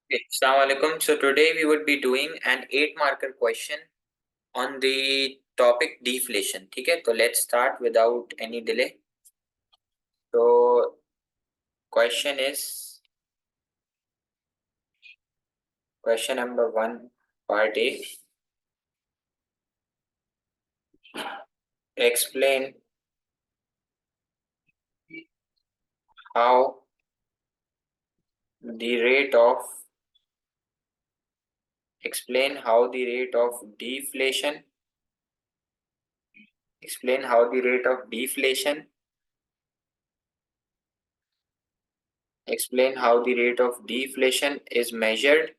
Okay, Assalamu alaikum. So today we would be doing an 8 marker question on the topic deflation. ठीक है, तो let's start without any delay. So question is question number 1, part A. Explain how the rate of deflation. Explain how the rate of deflation. Explain how the rate of deflation is measured.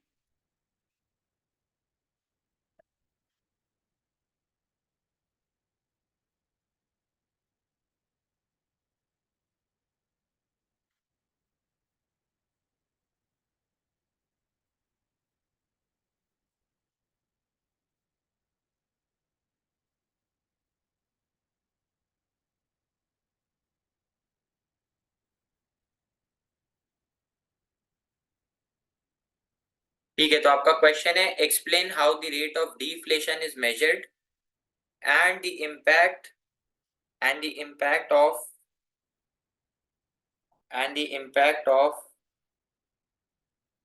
ठीक है, तो आपका question है explain how the rate of deflation is measured and the impact and the impact of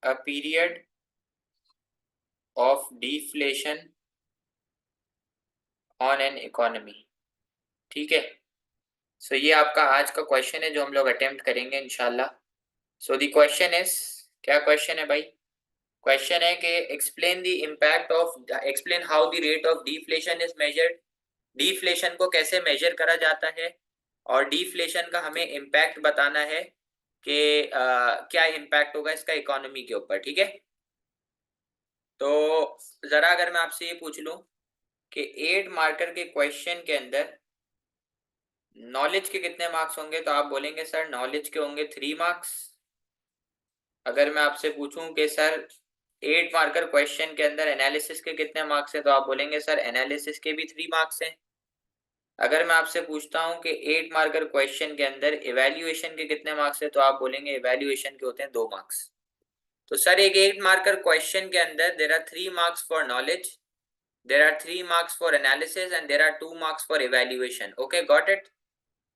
a period of deflation on an economy. ठीक है, सो ये आपका आज का क्वेश्चन है जो हम लोग अटेम्प्ट करेंगे इंशाल्लाह. सो द क्वेश्चन इज, क्या क्वेश्चन है भाई? क्वेश्चन है कि explain how the rate of deflation is measured. Deflation को कैसे मेजर करा जाता है और डिफ्लेशन का हमें इम्पैक्ट बताना है कि क्या इम्पैक्ट होगा इसका इकोनॉमी के ऊपर. ठीक है, तो जरा अगर मैं आपसे ये पूछ लूं कि 8 मार्कर के क्वेश्चन के अंदर नॉलेज के कितने मार्क्स होंगे, तो आप बोलेंगे सर नॉलेज के होंगे 3 मार्क्स. अगर मैं आपसे पूछूं कि सर 8 मार्कर क्वेश्चन के अंदर एनालिसिस के कितने मार्क्स हैं, तो आप बोलेंगे सर एनालिसिस के भी 3 मार्क्स हैं. अगर मैं आपसे पूछता हूं कि 8 मार्कर क्वेश्चन के अंदर इवैल्यूएशन के कितने मार्क्स हैं, तो आप बोलेंगे इवैल्यूएशन के होते हैं 2 मार्क्स. तो सर एक 8 मार्कर क्वेश्चन के अंदर there are 3 marks for knowledge, there are 3 marks for analysis and there are 2 marks for evaluation. Okay, got it.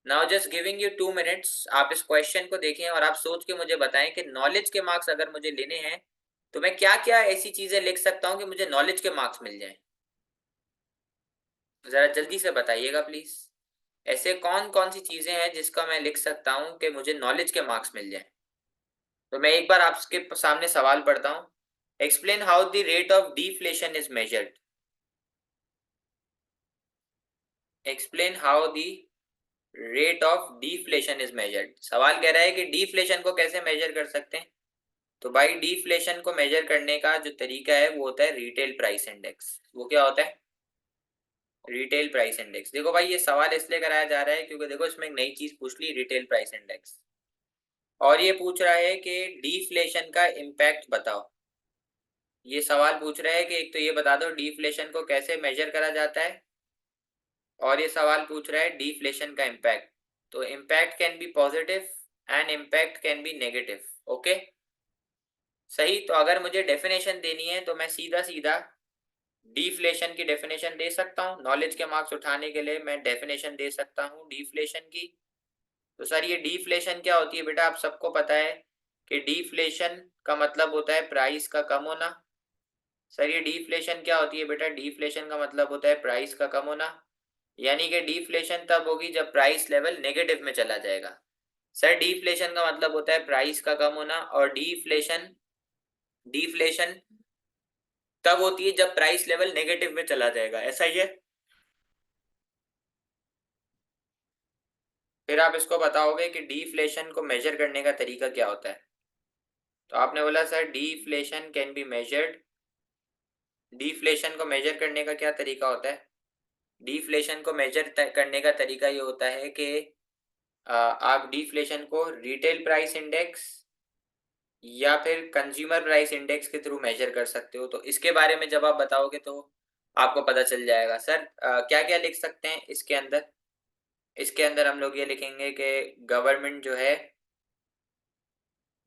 Now just giving you 2 minutes, आप इस क्वेश्चन को देखें और आप सोच के मुझे बताएं कि नॉलेज के मार्क्स अगर मुझे लेने हैं तो मैं क्या क्या ऐसी चीजें लिख सकता हूं कि मुझे नॉलेज के मार्क्स मिल जाएं. जरा जल्दी से बताइएगा प्लीज. ऐसे कौन कौन सी चीजें हैं जिसका मैं लिख सकता हूं कि मुझे नॉलेज के मार्क्स मिल जाएं. तो मैं एक बार आपके सामने सवाल पढ़ता हूं. Explain how the rate of deflation is measured. Explain how the rate of deflation is measured. सवाल कह रहा है कि डिफ्लेशन को कैसे मेजर कर सकते हैं. तो भाई डिफ्लेशन को मेजर करने का जो तरीका है वो होता है रिटेल प्राइस इंडेक्स. वो क्या होता है? Retail price index. देखो भाई ये सवाल इसलिए कराया जा रहा है क्योंकि देखो इसमें एक नई चीज पूछ ली, रिटेल प्राइस इंडेक्स. और ये पूछ रहा है कि डिफ्लेशन का इम्पैक्ट बताओ. ये सवाल पूछ रहा है कि एक तो ये बता दो डिफ्लेशन को कैसे मेजर करा जाता है, और ये सवाल पूछ रहा है डिफ्लेशन का इम्पैक्ट. तो impact can be positive and impact can be negative. Okay, सही. तो अगर मुझे डेफिनेशन देनी है तो मैं सीधा सीधा डिफ्लेशन की डेफिनेशन दे सकता हूँ. नॉलेज के मार्क्स उठाने के लिए मैं डेफिनेशन दे सकता हूँ डिफ्लेशन की. तो सर ये डिफ्लेशन क्या होती है बेटा, आप सबको पता है कि डिफ्लेशन का मतलब होता है प्राइस का कम होना. सर ये डिफ्लेशन क्या होती है बेटा, डिफ्लेशन का मतलब होता है प्राइस का कम होना. यानी कि डिफ्लेशन तब होगी जब प्राइस लेवल नेगेटिव में चला जाएगा. सर डिफ्लेशन का मतलब होता है प्राइस का कम होना, और डिफ्लेशन डिफ्लेशन तब होती है जब प्राइस लेवल नेगेटिव में चला जाएगा. ऐसा ही है. फिर आप इसको बताओगे कि डिफ्लेशन को मेजर करने का तरीका क्या होता है. तो आपने बोला sir deflation can be measured. Deflation को मेजर करने का क्या तरीका होता है? डिफ्लेशन को मेजर करने का तरीका ये होता है कि आप डिफ्लेशन को रिटेल प्राइस इंडेक्स या फिर कंज्यूमर प्राइस इंडेक्स के थ्रू मेजर कर सकते हो. तो इसके बारे में जब आप बताओगे तो आपको पता चल जाएगा. सर क्या क्या लिख सकते हैं इसके अंदर. इसके अंदर हम लोग ये लिखेंगे कि गवर्नमेंट जो है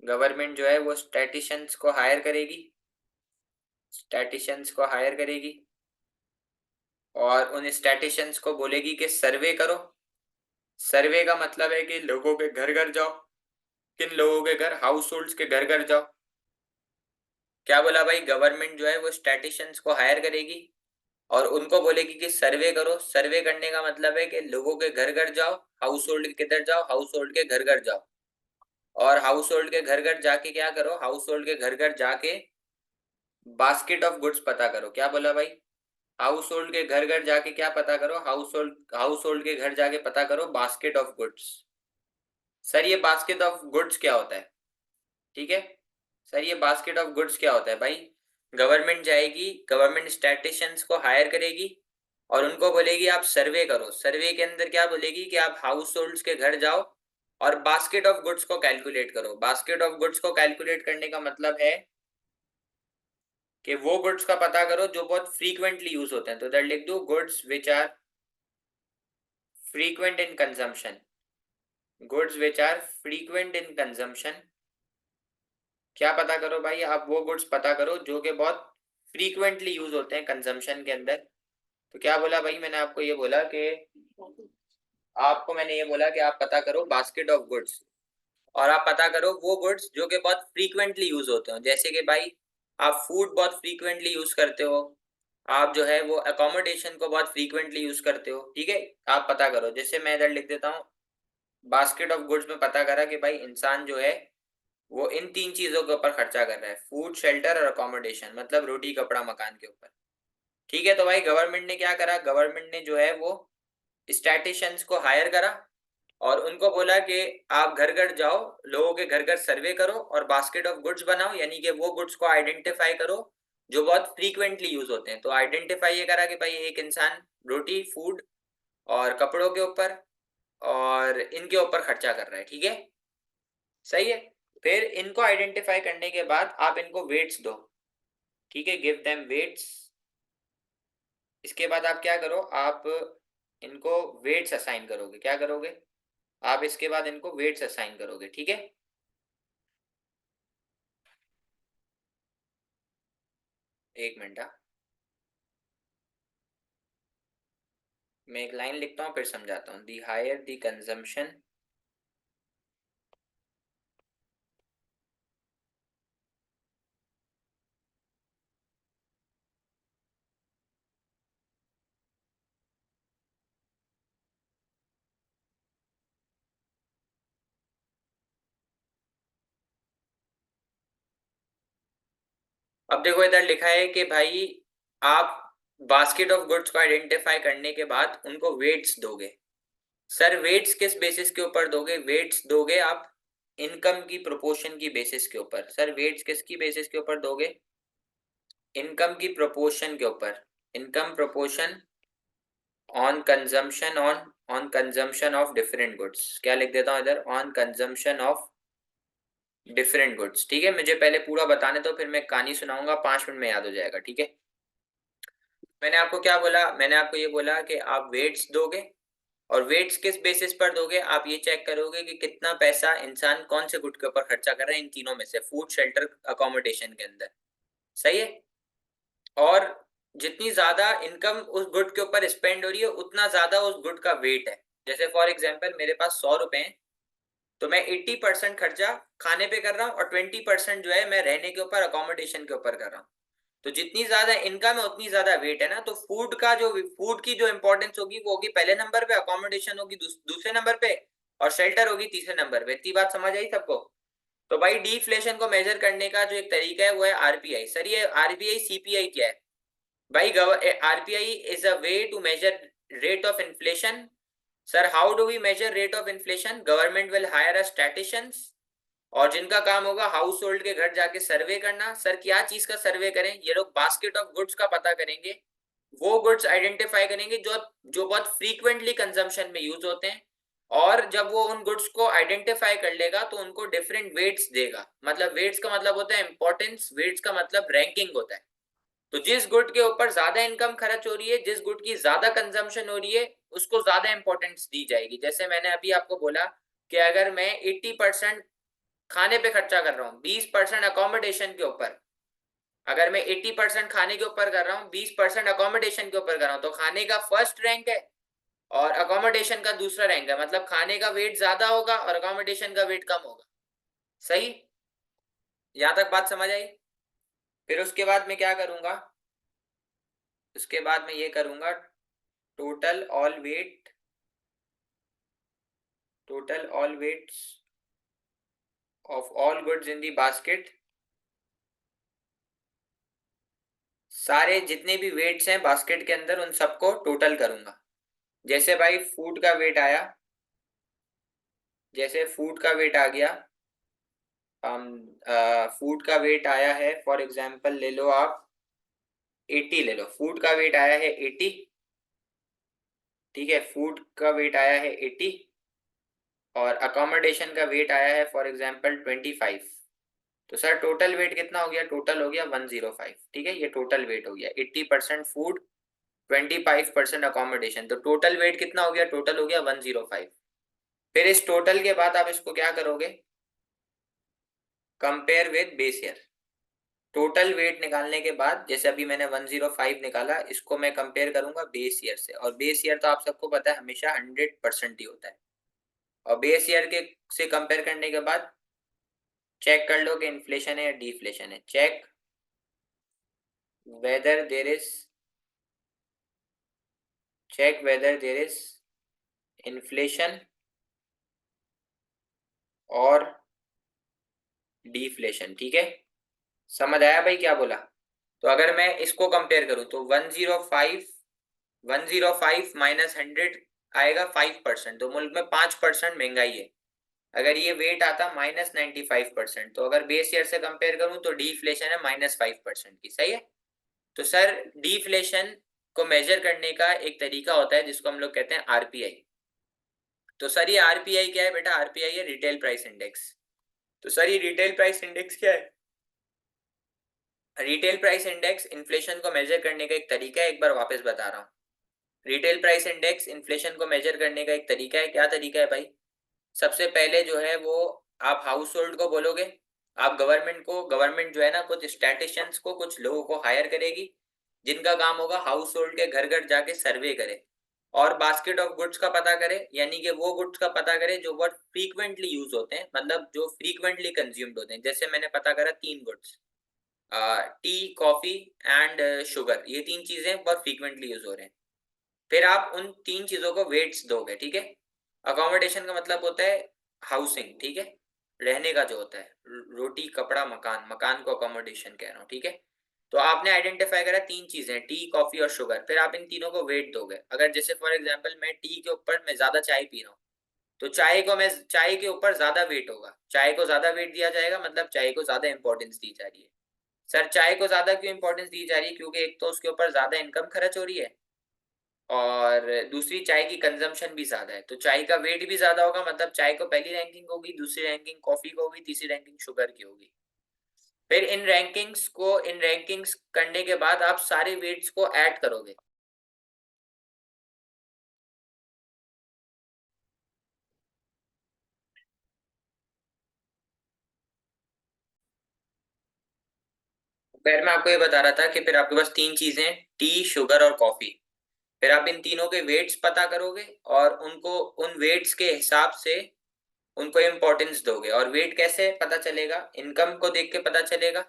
गवर्नमेंट जो है वो स्टैटिशियंस को हायर करेगी, स्टैटिशियंस को हायर करेगी और उन स्टैटिशियंस को बोलेगी कि सर्वे करो। सर्वे का मतलब है कि लोगों के घर घर जाओ। किन लोगों के घर? हाउस होल्ड्स के घर घर जाओ। क्या बोला भाई? गवर्नमेंट जो है वो स्टैटिशियंस को हायर करेगी और उनको बोलेगी कि सर्वे करो। सर्वे करने का मतलब है कि लोगों के घर घर जाओ। हाउस होल्ड किधर जाओ? हाउस होल्ड के घर घर जाओ। और हाउस होल्ड के घर घर जाके क्या करो? हाउस होल्ड के घर घर जाके बास्केट ऑफ गुड्स पता करो। क्या बोला भाई? हाउस होल्ड के घर घर जाके क्या पता करो? हाउस होल्ड के घर जाके पता करो बास्केट ऑफ गुड्स। सर ये बास्केट ऑफ गुड्स क्या होता है? ठीक है सर, ये बास्केट ऑफ गुड्स क्या होता है भाई? गवर्नमेंट जाएगी, गवर्नमेंट स्टैटिशियंस को हायर करेगी और उनको बोलेगी आप सर्वे करो। सर्वे के अंदर क्या बोलेगी कि आप हाउस होल्ड्स के घर जाओ और बास्केट ऑफ गुड्स को कैलकुलेट करो। बास्केट ऑफ गुड्स को कैलकुलेट करने का मतलब है कि वो गुड्स का पता करो जो बहुत फ्रीक्वेंटली यूज होते हैं। तो इधर लिख दो goods which are frequent in consumption. Goods which are frequent in consumption. क्या पता करो भाई? आप वो गुड्स पता करो जो कि बहुत फ्रीक्वेंटली यूज होते हैं कंजम्पशन के अंदर। तो क्या बोला भाई? मैंने ये बोला कि आप पता करो बास्केट ऑफ गुड्स और आप पता करो वो गुड्स जो कि बहुत फ्रीक्वेंटली यूज होते हो। जैसे कि भाई आप फूड बहुत फ्रीक्वेंटली यूज करते हो, आप जो है वो अकोमोडेशन को बहुत फ्रीक्वेंटली यूज करते हो। ठीक है, आप पता करो। जैसे मैं इधर लिख देता हूँ, बास्केट ऑफ गुड्स में पता करा कि भाई इंसान जो है वो इन तीन चीजों के ऊपर खर्चा कर रहा है, फूड, शेल्टर और अकोमोडेशन, मतलब रोटी कपड़ा मकान के ऊपर। ठीक है, तो भाई गवर्नमेंट ने क्या करा? गवर्नमेंट ने जो है वो स्टैटिशियंस को हायर करा और उनको बोला कि आप घर घर जाओ, लोगों के घर घर सर्वे करो और बास्केट ऑफ गुड्स बनाओ, यानी कि वो गुड्स को आइडेंटिफाई करो जो बहुत फ्रीक्वेंटली यूज होते हैं। तो आइडेंटिफाई ये करा कि भाई एक इंसान रोटी, फूड और कपड़ों के ऊपर और इनके ऊपर खर्चा कर रहा है। ठीक है, सही है। फिर इनको आइडेंटिफाई करने के बाद आप इनको वेट्स दो। ठीक है, गिव देम वेट्स। इसके बाद आप क्या करो? आप इनको वेट्स असाइन करोगे। क्या करोगे? आप इसके बाद इनको वेट्स असाइन करोगे। ठीक है, एक मिनट। मैं एक लाइन लिखता हूँ फिर समझाता हूँ। दी हायर दी कंजम्पशन, अब देखो इधर लिखा है कि भाई आप बास्केट ऑफ गुड्स को आइडेंटिफाई करने के बाद उनको वेट्स दोगे। सर वेट्स किस बेसिस के ऊपर दोगे? वेट्स दोगे आप इनकम की प्रोपोर्शन की बेसिस के ऊपर। सर वेट्स किसकी बेसिस के ऊपर दोगे? इनकम की प्रोपोर्शन के ऊपर। Income proportion on consumption of different goods. क्या लिख देता हूं इधर? On consumption of different goods. ठीक है, मुझे पहले पूरा बताने तो फिर मैं कहानी सुनाऊंगा, 5 मिनट में याद हो जाएगा। ठीक है, मैंने आपको क्या बोला? मैंने आपको ये बोला कि आप वेट्स दोगे और वेट्स किस बेसिस पर दोगे? आप ये चेक करोगे कि कितना पैसा इंसान कौन से गुड के ऊपर खर्चा कर रहा है इन तीनों में से, फूड, शेल्टर, अकोमोडेशन के अंदर। सही है, और जितनी ज्यादा इनकम उस गुड के ऊपर स्पेंड हो रही है उतना ज्यादा उस गुड का वेट है। जैसे फॉर एग्जांपल मेरे पास 100 रुपए हैं, तो मैं 80% खर्चा खाने पे कर रहा हूँ और 20% जो है मैं रहने के ऊपर, अकोमोडेशन के ऊपर कर रहा हूँ। तो जितनी ज्यादा इनकम है उतनी ज्यादा वेट है ना। तो फूड की जो इंपॉर्टेंस होगी वो होगी पहले नंबर पे, अकोमोडेशन होगी दूसरे नंबर पे और शेल्टर होगी तीसरे नंबर पे। इतनी बात समझ आई सबको? तो भाई डीफ्लेशन को मेजर करने का जो एक तरीका है वो है आरपीआई। सर ये आरबीआई सीपीआई क्या है भाई? RPI is a way to measure rate of inflation. Sir how do we measure rate of inflation? Government will hire a statisticians और जिनका काम होगा हाउस होल्ड के घर जाके सर्वे करना। सर क्या चीज का सर्वे करें? ये लोग बास्केट ऑफ गुड्स का पता करेंगे। वो गुड्स आइडेंटिफाई करेंगे जो जो बहुत फ्रीक्वेंटली कंजम्पशन में यूज होते हैं। और जब वो उन गुड्स को आइडेंटिफाई कर लेगा तो उनको डिफरेंट वेट्स देगा। मतलब वेट्स का मतलब होता है इंपॉर्टेंस, वेट्स का मतलब रैंकिंग होता है। तो जिस गुड के ऊपर ज्यादा इनकम खर्च हो रही है, जिस गुड की ज्यादा कंजम्पशन हो रही है, उसको ज्यादा इंपॉर्टेंस दी जाएगी। जैसे मैंने अभी आपको बोला कि अगर मैं 80% खाने पे खर्चा कर रहा हूँ, 20% अकोमोडेशन के ऊपर। अगर मैं 80% खाने के ऊपर कर रहा हूँ, 20% अकोमोडेशन के ऊपर कर रहा हूँ, तो खाने का फर्स्ट रैंक है और अकोमोडेशन का दूसरा रैंक है, मतलब खाने का वेट ज्यादा होगा और अकोमोडेशन का वेट कम होगा। सही, यहां तक बात समझ आई? फिर उसके बाद मैं क्या करूंगा, उसके बाद मैं ये करूंगा, total all weight, total all weights of all goods in the basket, सारे जितने भी वेट्स हैं बास्केट के अंदर उन सबको टोटल करूंगा। जैसे भाई फूड का वेट आया, जैसे फूड का वेट आ गया, फूड का वेट आया है, फॉर एग्जांपल ले लो आप 80, ले लो फूड का वेट आया है 80। ठीक है, फूड का वेट आया है 80 और अकोमोडेशन का वेट आया है फॉर एग्जांपल 25। तो सर टोटल वेट कितना हो गया, टोटल हो गया 105। ठीक है, ये टोटल वेट हो गया, 80% फूड, 25% अकोमोडेशन, तो टोटल वेट कितना हो गया, टोटल हो गया 105। फिर इस टोटल के बाद आप इसको क्या करोगे, compare with base year. Total weight निकालने के बाद जैसे अभी मैंने 105 निकाला, इसको मैं कंपेयर करूंगा बेस ईयर से, और बेस ईयर तो आप सबको पता है हमेशा 100% ही होता है। और बेस ईयर के से कंपेयर करने के बाद चेक कर लो कि इन्फ्लेशन है या डिफ्लेशन है। Check whether there is, check whether there is inflation और डिफ्लेशन। ठीक है, समझ आया भाई क्या बोला? तो अगर मैं इसको कंपेयर करूं तो 105, 105 माइनस 100 आएगा 5%, तो मुल्क में 5% महंगाई है। अगर ये वेट आता -95%, तो अगर बेस ईयर से कंपेयर करूं तो डिफ्लेशन है -5% की। सही है, तो सर डिफ्लेशन को मेजर करने का एक तरीका होता है जिसको हम लोग कहते हैं आरपीआई। तो सर ये आरपीआई क्या है बेटा, आरपीआई है रिटेल प्राइस इंडेक्स। तो सर ये रिटेल प्राइस इंडेक्स क्या है? रिटेल प्राइस इंडेक्स इन्फ्लेशन को मेजर करने का एक तरीका है, एक बार वापस बता रहा हूँ। रिटेल प्राइस इंडेक्स इन्फ्लेशन को मेजर करने का एक तरीका है। क्या तरीका है भाई? सबसे पहले जो है वो आप हाउस होल्ड को बोलोगे, आप गवर्नमेंट को, गवर्नमेंट जो है ना कुछ स्टैटिशियंस को, कुछ लोगों को हायर करेगी जिनका काम होगा हाउस होल्ड के घर घर जाके सर्वे करे और बास्केट ऑफ गुड्स का पता करे, यानी कि वो गुड्स का पता करे जो बहुत फ्रीक्वेंटली यूज होते हैं, मतलब जो फ्रीक्वेंटली कंज्यूम्ड होते हैं। जैसे मैंने पता करा 3 goods, T, coffee and sugar, ये 3 चीजें बहुत फ्रीक्वेंटली यूज हो रहे हैं। फिर आप उन 3 चीजों को वेट्स दोगे। ठीक है, अकोमोडेशन का मतलब होता है हाउसिंग, ठीक है, रहने का जो होता है, रोटी कपड़ा मकान, मकान को अकोमोडेशन कह रहा हूँ। ठीक है, तो आपने आइडेंटिफाई करा 3 चीजें, टी, कॉफी और शुगर। फिर आप इन तीनों को वेट दोगे। अगर जैसे फॉर एग्जांपल मैं टी के ऊपर मैं ज्यादा चाय पी रहा हूँ, तो चाय को मैं, चाय के ऊपर ज्यादा वेट होगा, चाय को ज्यादा वेट दिया जाएगा, मतलब चाय को ज्यादा इंपॉर्टेंस दी जा रही है। सर चाय को ज्यादा क्यों इंपॉर्टेंस दी जा रही है? क्योंकि एक तो उसके ऊपर ज्यादा इनकम खर्च हो रही है और दूसरी चाय की कंजम्पशन भी ज्यादा है, तो चाय का वेट भी ज्यादा होगा, मतलब चाय को पहली रैंकिंग होगी, दूसरी रैंकिंग कॉफी को होगी, तीसरी रैंकिंग शुगर की होगी। फिर इन रैंकिंग्स को, इन रैंकिंग्स करने के बाद आप सारे वेट्स को ऐड करोगे। फिर मैं आपको ये बता रहा था कि फिर आपके पास 3 चीजें, टी, शुगर और कॉफी। फिर आप इन तीनों के वेट्स पता करोगे और उनको, उन वेट्स के हिसाब से उनको इम्पोर्टेंस दोगे। और वेट कैसे पता चलेगा? इनकम को देख के पता चलेगा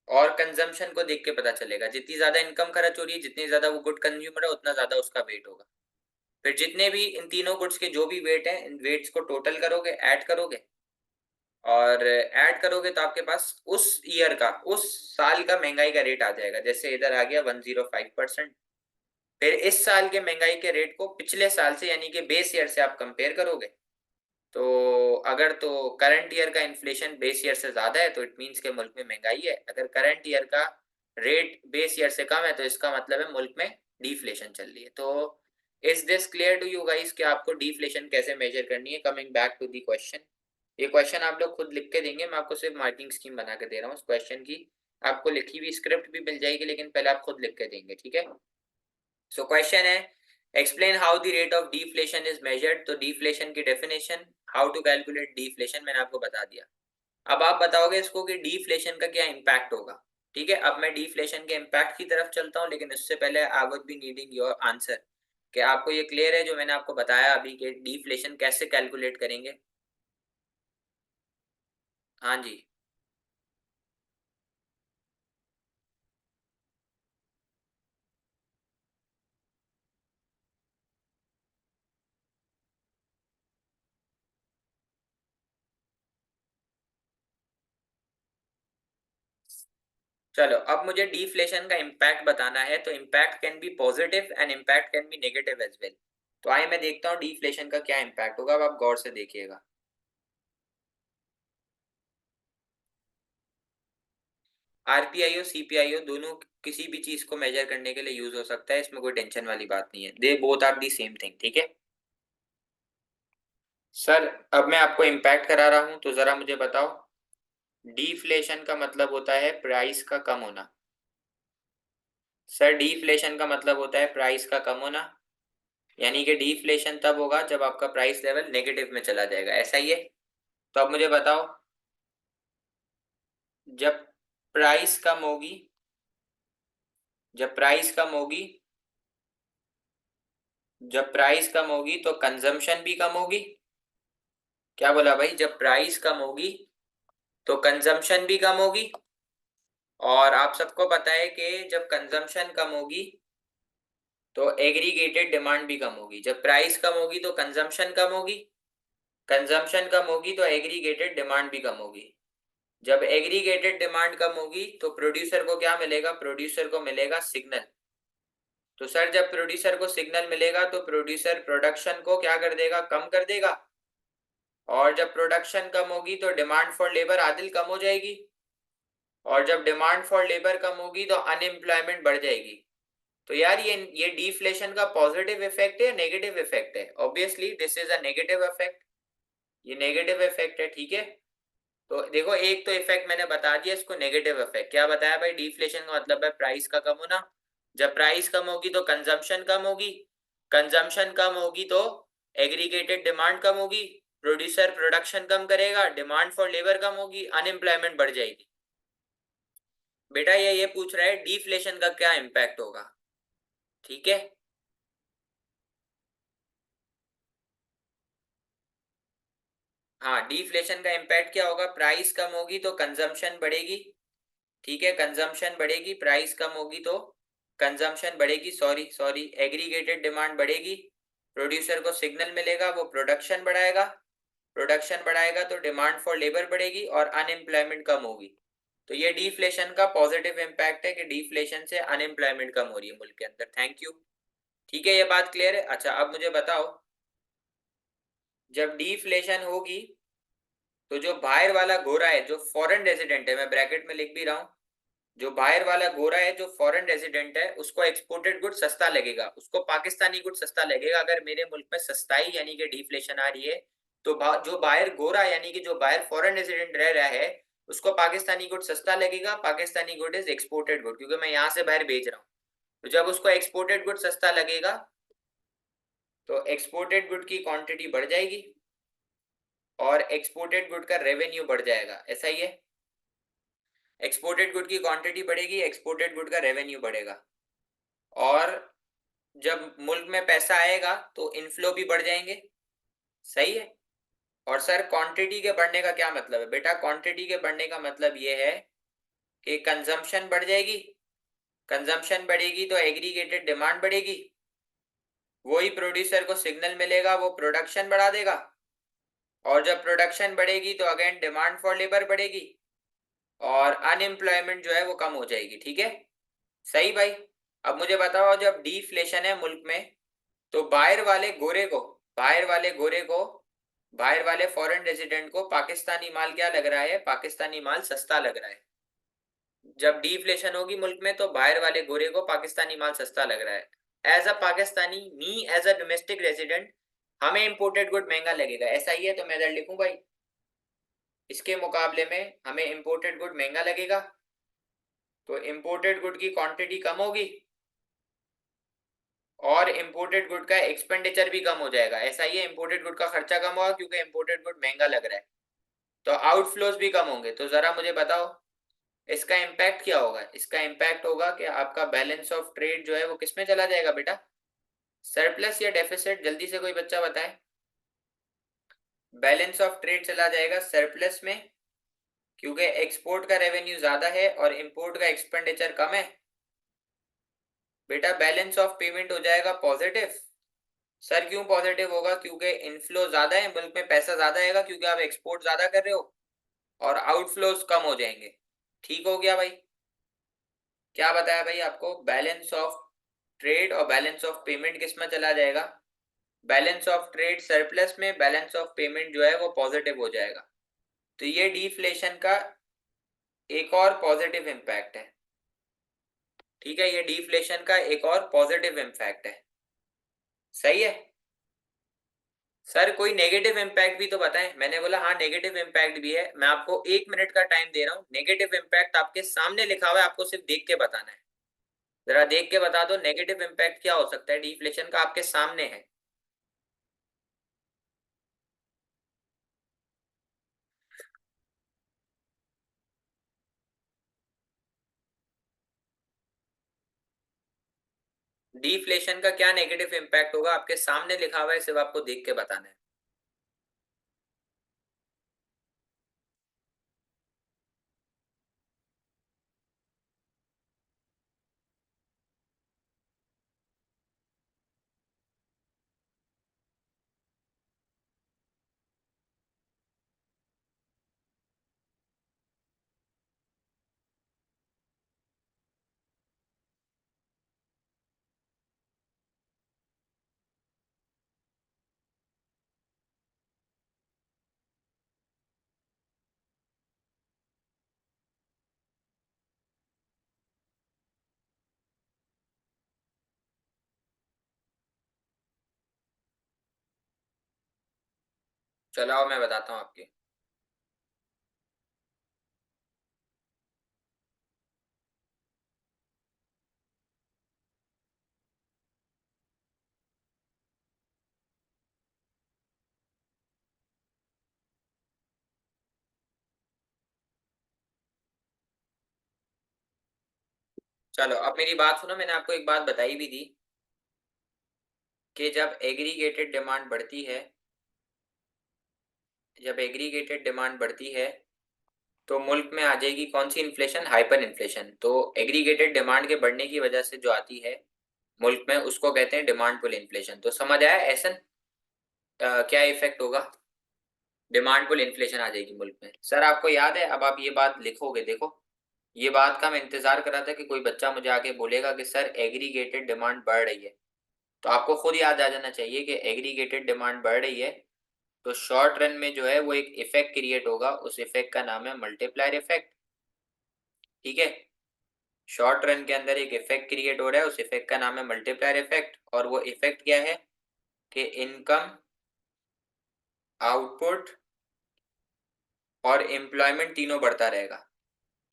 और कंजम्पशन को देख के पता चलेगा। जितनी ज्यादा इनकम खर्च हो रही है, जितनी ज्यादा वो गुड कंज्यूमर है, उतना ज्यादा उसका वेट होगा। फिर जितने भी इन तीनों गुड्स के जो भी वेट है, इन वेट्स को टोटल करोगे, ऐड करोगे, और ऐड करोगे तो आपके पास उस ईयर का, उस साल का महंगाई का रेट आ जाएगा। जैसे इधर आ गया 105%। फिर इस साल के महंगाई के रेट को पिछले साल से यानी कि बेस ईयर से आप कंपेयर करोगे। तो अगर तो करंट ईयर का इन्फ्लेशन बेस ईयर से ज्यादा है तो इट मींस के मुल्क में महंगाई है। अगर करंट ईयर का रेट बेस ईयर से कम है तो इसका मतलब है मुल्क में डिफ्लेशन चल रही है। तो is this clear to you guys कि आपको डिफ्लेशन कैसे मेजर करनी है? Coming back to the question, ये क्वेश्चन आप लोग खुद लिख के देंगे, मैं आपको सिर्फ मार्किंग स्कीम बना के दे रहा हूँ। इस क्वेश्चन की आपको लिखी हुई स्क्रिप्ट भी मिल जाएगी, लेकिन पहले आप खुद लिख के देंगे। ठीक है, सो क्वेश्चन है explain how the rate of deflation is measured. तो डिफ्लेशन की definition, how to calculate deflation मैंने आपको बता दिया। अब आप बताओगे इसको कि डीफ्लेशन का क्या इम्पैक्ट होगा। ठीक है, अब मैं डीफ्लेशन के इम्पैक्ट की तरफ चलता हूँ, लेकिन उससे पहले I would be needing your answer. क्या आपको ये क्लियर है जो मैंने आपको बताया अभी कि डीफ्लेशन कैसे कैलकुलेट करेंगे? हाँ जी। चलो, अब मुझे डीफ्लेशन का इम्पैक्ट बताना है, तो impact can be positive and impact can be negative as well. तो आइए मैं देखता हूँ डीफ्लेशन का क्या इम्पैक्ट होगा, अब आप गौर से देखिएगा। आरपीआई और सीपीआई दोनों किसी भी चीज को मेजर करने के लिए यूज हो सकता है, इसमें कोई टेंशन वाली बात नहीं है, they both are the same thing. ठीक है सर, अब मैं आपको इम्पैक्ट करा रहा हूं, तो जरा मुझे बताओ। डीफ्लेशन का मतलब होता है प्राइस का कम होना। सर, डीफ्लेशन का मतलब होता है प्राइस का कम होना, यानी कि डीफ्लेशन तब होगा जब आपका प्राइस लेवल नेगेटिव में चला जाएगा, ऐसा ही है। तो अब मुझे बताओ, जब प्राइस कम होगी, जब प्राइस कम होगी, जब प्राइस कम होगी तो कंजम्पशन भी कम होगी। क्या बोला भाई? जब प्राइस कम होगी तो कंजम्पशन भी कम होगी। और आप सबको पता है कि जब कंजम्पशन कम होगी तो एग्रीगेटेड डिमांड भी कम होगी। जब प्राइस कम होगी तो कंजम्पशन कम होगी, कंजम्पशन कम होगी तो एग्रीगेटेड डिमांड भी कम होगी। जब एग्रीगेटेड डिमांड कम होगी तो प्रोड्यूसर को क्या मिलेगा? प्रोड्यूसर को मिलेगा सिग्नल। तो सर, जब प्रोड्यूसर को सिग्नल मिलेगा तो प्रोड्यूसर प्रोडक्शन को क्या कर देगा? कम कर देगा। और जब प्रोडक्शन कम होगी तो डिमांड फॉर लेबर आदिल कम हो जाएगी। और जब डिमांड फॉर लेबर कम होगी तो अनएम्प्लॉयमेंट बढ़ जाएगी। तो यार, ये डिफ्लेशन का पॉजिटिव इफेक्ट है या नेगेटिव इफेक्ट है? Obviously this is a negative effect. ये नेगेटिव इफेक्ट है, ठीक है। तो देखो, एक तो इफेक्ट मैंने बता दिया, इसको नेगेटिव इफेक्ट क्या बताया भाई? डिफ्लेशन का मतलब है प्राइस का कम होना। जब प्राइस कम होगी तो कंजम्पशन कम होगी, कंजम्पशन कम होगी तो एग्रीगेटेड डिमांड कम होगी, प्रोड्यूसर प्रोडक्शन कम करेगा, डिमांड फॉर लेबर कम होगी, अनएम्प्लॉयमेंट बढ़ जाएगी। बेटा, ये पूछ रहा है डिफ्लेशन का क्या इम्पैक्ट होगा। ठीक है। हाँ, डिफ्लेशन का इम्पैक्ट क्या होगा? प्राइस कम होगी तो कंजम्पशन बढ़ेगी। ठीक है, कंजम्पशन बढ़ेगी, प्राइस कम होगी तो कंजम्पशन बढ़ेगी, सॉरी सॉरी, एग्रीगेटेड डिमांड बढ़ेगी, प्रोड्यूसर को सिग्नल मिलेगा, वो प्रोडक्शन बढ़ाएगा, प्रोडक्शन बढ़ाएगा तो डिमांड फॉर लेबर बढ़ेगी और अनएम्प्लॉयमेंट कम होगी। तो ये डिफ्लेशन का पॉजिटिव इम्पैक्ट है कि डिफ्लेशन से अनएम्प्लॉयमेंट कम हो रही है मुल्क के अंदर। Thank you. ठीक है, ये बात क्लियर है। अच्छा, अब मुझे बताओ, जब डिफ्लेशन होगी तो जो बाहर वाला गोरा है, जो फॉरेन रेजिडेंट है, मैं ब्रैकेट में लिख भी रहा हूं, जो बाहर वाला गोरा है, जो फॉरेन रेजिडेंट है, उसको एक्सपोर्टेड गुड सस्ता लगेगा, उसको पाकिस्तानी गुड सस्ता लगेगा। अगर मेरे मुल्क में सस्ताई यानी कि डिफ्लेशन आ रही है, तो जो बाहर गोरा यानी कि जो बाहर फॉरेन रेजिडेंट रह रहा है, उसको पाकिस्तानी गुड सस्ता लगेगा। Pakistani good is exported good, क्योंकि मैं यहाँ से बाहर भेज रहा हूँ। तो जब उसको एक्सपोर्टेड गुड सस्ता लगेगा तो एक्सपोर्टेड गुड की क्वांटिटी बढ़ जाएगी और एक्सपोर्टेड गुड का रेवेन्यू बढ़ जाएगा, ऐसा ही है। एक्सपोर्टेड गुड की क्वांटिटी बढ़ेगी, एक्सपोर्टेड गुड का रेवेन्यू बढ़ेगा। और जब मुल्क में पैसा आएगा तो इनफ्लो भी बढ़ जाएंगे, सही है। और सर, क्वांटिटी के बढ़ने का क्या मतलब है? बेटा, क्वांटिटी के बढ़ने का मतलब ये है कि कंजम्पशन बढ़ जाएगी, कंजम्पशन बढ़ेगी तो एग्रीगेटेड डिमांड बढ़ेगी, वही प्रोड्यूसर को सिग्नल मिलेगा, वो प्रोडक्शन बढ़ा देगा। और जब प्रोडक्शन बढ़ेगी तो अगेन डिमांड फॉर लेबर बढ़ेगी और अनएम्प्लॉयमेंट जो है वो कम हो जाएगी। ठीक है, सही भाई। अब मुझे बताओ, जब डिफ्लेशन है मुल्क में तो बाहर वाले गोरे को, बाहर वाले गोरे को, बाहर वाले फॉरेन रेजिडेंट को पाकिस्तानी माल क्या लग रहा है? पाकिस्तानी माल सस्ता लग रहा है। जब डिफ्लेशन होगी मुल्क में तो बाहर वाले गोरे को पाकिस्तानी माल सस्ता लग रहा है। As a Pakistani, me as a domestic resident, हमें इंपोर्टेड गुड महंगा लगेगा, ऐसा ही है। तो मैं इधर लिखूं भाई, इसके मुकाबले में हमें इंपोर्टेड गुड महंगा लगेगा, तो इंपोर्टेड गुड की क्वांटिटी कम होगी और इंपोर्टेड गुड का एक्सपेंडिचर भी कम हो जाएगा, ऐसा ही है। इंपोर्टेड गुड का खर्चा कम होगा क्योंकि इंपोर्टेड गुड महंगा लग रहा है। तो आउटफ्लोज भी कम होंगे। तो जरा मुझे बताओ इसका इम्पैक्ट क्या होगा। इसका इम्पैक्ट होगा कि आपका बैलेंस ऑफ ट्रेड जो है वो किस में चला जाएगा बेटा, सरप्लस या डेफिसिट, जल्दी से कोई बच्चा बताए। बैलेंस ऑफ ट्रेड चला जाएगा सरप्लस में, क्योंकि एक्सपोर्ट का रेवेन्यू ज्यादा है और इंपोर्ट का एक्सपेंडिचर कम है। बेटा बैलेंस ऑफ पेमेंट हो जाएगा पॉजिटिव। सर क्यों पॉजिटिव होगा, क्योंकि इनफ्लो ज्यादा है, मुल्क में पैसा ज्यादा आएगा क्योंकि आप एक्सपोर्ट ज्यादा कर रहे हो, और आउटफ्लोज कम हो जाएंगे। ठीक हो गया भाई। क्या बताया भाई आपको, बैलेंस ऑफ ट्रेड और बैलेंस ऑफ पेमेंट किस में चला जाएगा, बैलेंस ऑफ ट्रेड सरप्लस में, बैलेंस ऑफ पेमेंट जो है वो पॉजिटिव हो जाएगा। तो ये डिफ्लेशन का एक और पॉजिटिव इम्पैक्ट है। ठीक है, ये डिफ्लेशन का एक और पॉजिटिव इम्पैक्ट है। सही है। सर कोई नेगेटिव इम्पैक्ट भी तो बताएं। मैंने बोला हाँ नेगेटिव इम्पैक्ट भी है, मैं आपको 1 मिनट का टाइम दे रहा हूँ। नेगेटिव इम्पैक्ट आपके सामने लिखा हुआ है, आपको सिर्फ देख के बताना है। जरा देख के बता दो नेगेटिव इम्पैक्ट क्या हो सकता है डिफ्लेशन का, आपके सामने है। डिफ्लेशन का क्या नेगेटिव इम्पैक्ट होगा, आपके सामने लिखा हुआ है, सिर्फ आपको देख के बताना है। चलाओ मैं बताता हूँ आपके। चलो अब मेरी बात सुनो, मैंने आपको एक बात बताई भी थी कि जब एग्रीगेटेड डिमांड बढ़ती है, जब एग्रीगेटेड डिमांड बढ़ती है तो मुल्क में आ जाएगी कौन सी इन्फ्लेशन, हाइपर इन्फ्लेशन। तो एग्रीगेटेड डिमांड के बढ़ने की वजह से जो आती है मुल्क में, उसको कहते हैं डिमांड पुल इन्फ्लेशन। तो समझ आया ऐसा क्या इफेक्ट होगा, डिमांड पुल इन्फ्लेशन आ जाएगी मुल्क में। सर आपको याद है, अब आप ये बात लिखोगे, देखो ये बात का मैं इंतजार कर रहा था कि कोई बच्चा मुझे आके बोलेगा कि सर एग्रीगेटेड डिमांड बढ़ रही है। तो आपको खुद याद आ जाना चाहिए कि एग्रीगेटेड डिमांड बढ़ रही है, तो शॉर्ट रन में जो है वो एक इफेक्ट क्रिएट होगा, उस इफेक्ट का नाम है मल्टीप्लायर इफेक्ट। ठीक है, शॉर्ट रन के अंदर एक इफेक्ट क्रिएट हो रहा है, उस इफेक्ट का नाम है मल्टीप्लायर इफेक्ट। और वो इफेक्ट क्या है कि इनकम, आउटपुट और एम्प्लॉयमेंट तीनों बढ़ता रहेगा।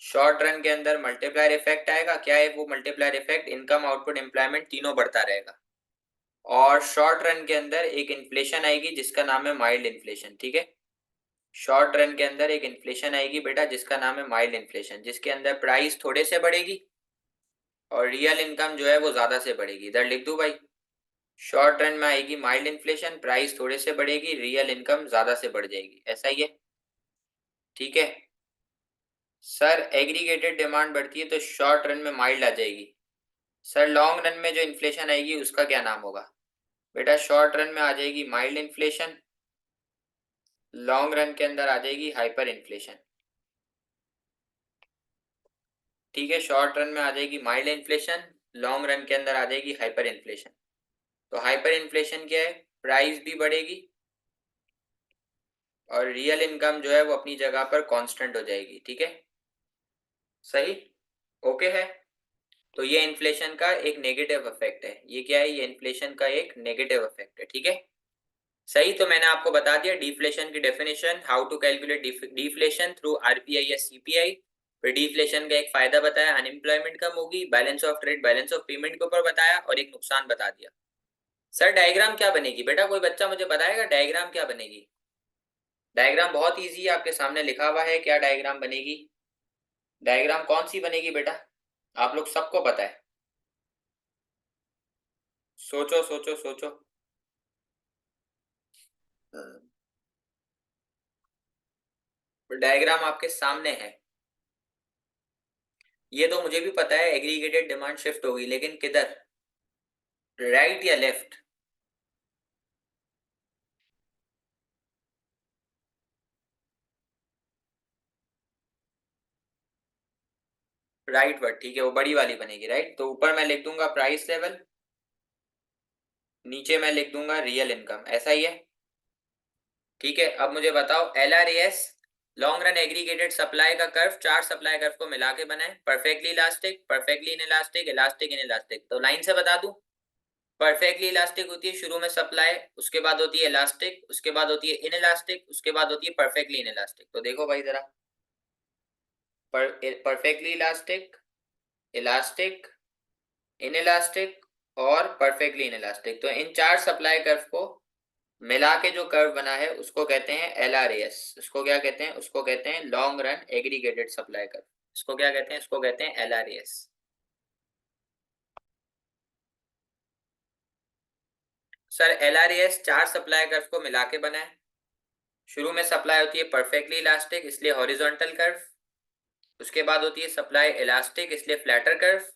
शॉर्ट रन के अंदर मल्टीप्लायर इफेक्ट आएगा, क्या है वो multiplier effect, income, output, employment तीनों बढ़ता रहेगा। और शॉर्ट रन के अंदर एक इन्फ्लेशन आएगी जिसका नाम है माइल्ड इन्फ्लेशन। ठीक है, शॉर्ट रन के अंदर एक इन्फ्लेशन आएगी बेटा जिसका नाम है माइल्ड इन्फ्लेशन, जिसके अंदर प्राइस थोड़े से बढ़ेगी और रियल इनकम जो है वो ज्यादा से बढ़ेगी। इधर लिख दूं भाई, शॉर्ट रन में आएगी माइल्ड इन्फ्लेशन, प्राइस थोड़े से बढ़ेगी, रियल इनकम ज्यादा से बढ़ जाएगी। ऐसा ही है। ठीक है सर, एग्रीगेटेड डिमांड बढ़ती है तो शॉर्ट रन में माइल्ड आ जाएगी। सर लॉन्ग रन में जो इन्फ्लेशन आएगी उसका क्या नाम होगा। बेटा शॉर्ट रन में आ जाएगी माइल्ड इन्फ्लेशन, लॉन्ग रन के अंदर आ जाएगी हाइपर इन्फ्लेशन। ठीक है, शॉर्ट रन में आ जाएगी माइल्ड इन्फ्लेशन, लॉन्ग रन के अंदर आ जाएगी हाइपर इन्फ्लेशन। तो हाइपर इन्फ्लेशन क्या है, प्राइस भी बढ़ेगी और रियल इनकम जो है वो अपनी जगह पर कांस्टेंट हो जाएगी। ठीक है, सही, ओके है। तो ये इन्फ्लेशन का एक नेगेटिव इफेक्ट है। ये क्या है, ये इन्फ्लेशन का एक नेगेटिव इफेक्ट है। ठीक है, सही। तो मैंने आपको बता दिया डिफ्लेशन की definition, how to calculate deflation through RPI या सीपीआई। फिर डिफ्लेशन का एक फायदा बताया, अनएम्प्लॉयमेंट कम होगी, balance of trade, balance of payment के ऊपर बताया, और एक नुकसान बता दिया। सर डायग्राम क्या बनेगी बेटा, कोई बच्चा मुझे बताएगा डायग्राम क्या बनेगी। डायग्राम बहुत इजी है, आपके सामने लिखा हुआ है क्या डायग्राम बनेगी। डायग्राम कौन सी बनेगी बेटा, आप लोग सबको पता है। सोचो सोचो सोचो। डायग्राम आपके सामने है। ये तो मुझे भी पता है, एग्रीगेटेड डिमांड शिफ्ट होगी, लेकिन किधर, राइट या लेफ्ट। राइट वर्ड, ठीक है, वो बड़ी वाली बनेगी, राइट। तो ऊपर मैं लिख दूंगा प्राइस लेवल, नीचे मैं लिख दूंगा रियल इनकम, ऐसा ही है। ठीक है, अब मुझे बताओ LRAS, long run aggregated supply का कर्व, चार सप्लाई कर्व को मिला के बनाए, perfectly elastic, perfectly inelastic, elastic inelastic. तो लाइन से बता दूं, परफेक्टली इलास्टिक होती है शुरू में सप्लाई, उसके बाद होती है इलास्टिक, उसके बाद होती है इनइलास्टिक, उसके बाद होती है परफेक्टली इनइलास्टिक। तो देखो भाई जरा, परफेक्टली इलास्टिक, इलास्टिक, इनइलास्टिक और परफेक्टली इनइलास्टिक। तो इन चार सप्लाई कर्व को मिला के जो कर्व बना है उसको कहते हैं LRAS। उसको क्या कहते हैं, उसको कहते हैं long run aggregated supply curve. इसको क्या कहते हैं, इसको कहते हैं LRAS। सर LRAS चार सप्लाई कर्व को मिला के बना है। शुरू में सप्लाई होती है परफेक्टली इलास्टिक, इसलिए हॉरिजॉन्टल कर्व। उसके बाद होती है सप्लाई इलास्टिक, इसलिए फ्लैटर कर्व।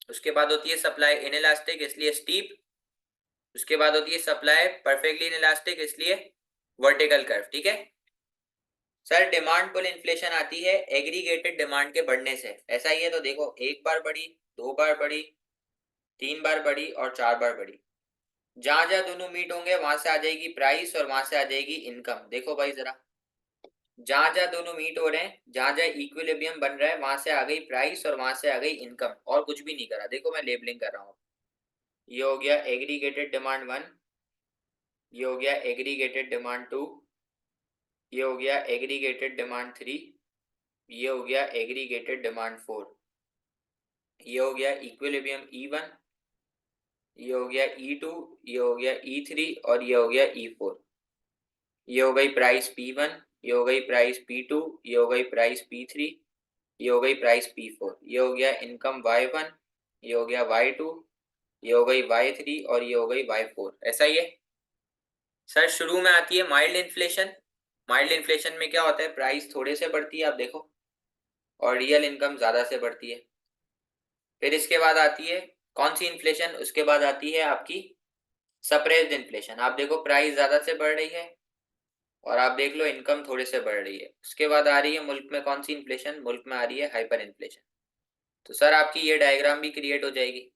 उसके बाद होती है सप्लाई इनइलास्टिक, इसलिए स्टीप। उसके बाद होती है सप्लाई परफेक्टली इनइलास्टिक, इसलिए वर्टिकल कर्व। ठीक है सर, डिमांड पुल इन्फ्लेशन आती है एग्रीगेटेड डिमांड के बढ़ने से, ऐसा ही है। तो देखो, एक बार बढ़ी, दो बार बढ़ी, तीन बार बढ़ी और चार बार बढ़ी। जहां जहां दोनों मीट होंगे वहां से आ जाएगी प्राइस और वहां से आ जाएगी इनकम। देखो भाई जरा, जहां जहां दोनों मीट हो रहे हैं, जहां जहां इक्विलिब्रियम बन रहा है, वहां से आ गई प्राइस और वहां से आ गई इनकम, और कुछ भी नहीं करा। देखो मैं लेबलिंग कर रहा हूँ। ये हो गया एग्रीगेटेड डिमांड वन, ये हो गया एग्रीगेटेड डिमांड टू, ये हो गया एग्रीगेटेड डिमांड थ्री, ये हो गया एग्रीगेटेड डिमांड फोर, ये हो गया इक्विलिब्रियम E1, ये हो गया E2, ये हो गया E3 और ये हो गया E4। ये हो गई प्राइस P1, ये हो गई प्राइस P2, ये हो गई प्राइस P3, ये हो गई प्राइस P4। ये हो गया इनकम Y1, ये हो गया Y2, ये हो गई Y3 और ये हो गई Y4। ऐसा ही है सर। शुरू में आती है माइल्ड इन्फ्लेशन। माइल्ड इन्फ्लेशन में क्या होता है, प्राइस थोड़े से बढ़ती है, आप देखो, और रियल इनकम ज्यादा से बढ़ती है। फिर इसके बाद आती है कौन सी इन्फ्लेशन, उसके बाद आती है आपकी सप्रेस्ड इन्फ्लेशन। आप देखो प्राइस ज्यादा से बढ़ रही है और आप देख लो इनकम थोड़े से बढ़ रही है। उसके बाद आ रही है मुल्क में कौन सी इन्फ्लेशन, मुल्क में आ रही है हाइपर इन्फ्लेशन। तो सर आपकी ये डायग्राम भी क्रिएट हो जाएगी।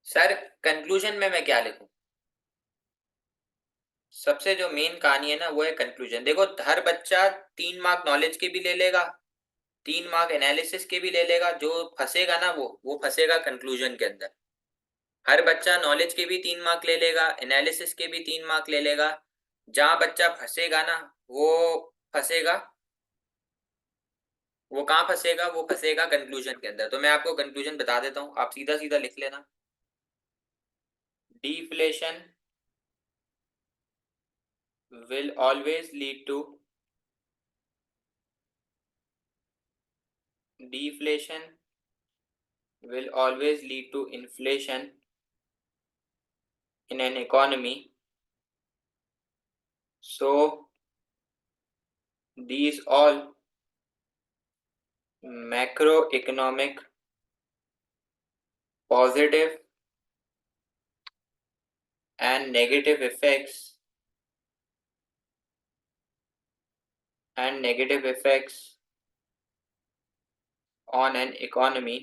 सर कंक्लूजन में मैं क्या लिखूं, सबसे जो मेन कहानी है ना वो है कंक्लूजन। देखो, हर बच्चा 3 मार्क नॉलेज के भी ले लेगा, 3 मार्क एनालिसिस के भी ले लेगा, जो फंसेगा ना वो फंसेगा कंक्लूजन के अंदर। हर बच्चा नॉलेज के भी 3 मार्क ले लेगा, एनालिसिस के भी 3 मार्क ले लेगा। जहां बच्चा फंसेगा ना, वो फंसेगा, वो कहाँ फंसेगा, वो फंसेगा कंक्लूजन के अंदर। तो मैं आपको कंक्लूजन बता देता हूँ, आप सीधा सीधा लिख लेना। Deflation will always lead to deflation will always lead to inflation in an economy. So these all macroeconomic positive and negative effects on an economy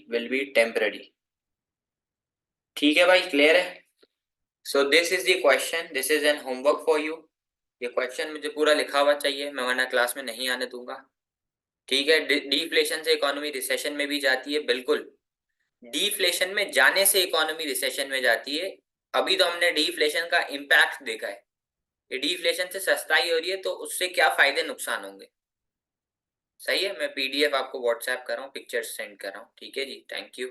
will be temporary. ठीक है भाई, क्लियर है। So this is the question, this is an homework for you. ये question मुझे पूरा लिखा हुआ चाहिए, मैं वरना क्लास में नहीं आने दूंगा। ठीक है, डिफ्लेशन से इकोनॉमी रिसेशन में भी जाती है, बिल्कुल। डिफ्लेशन में जाने से इकोनॉमी रिसेशन में जाती है। अभी तो हमने डिफ्लेशन का इम्पैक्ट देखा है, ये डिफ्लेशन से सस्ताई हो रही है तो उससे क्या फायदे नुकसान होंगे। सही है, मैं PDF आपको व्हाट्सएप कर रहा हूँ, पिक्चर्स सेंड कर रहा हूँ। ठीक है जी, थैंक यू।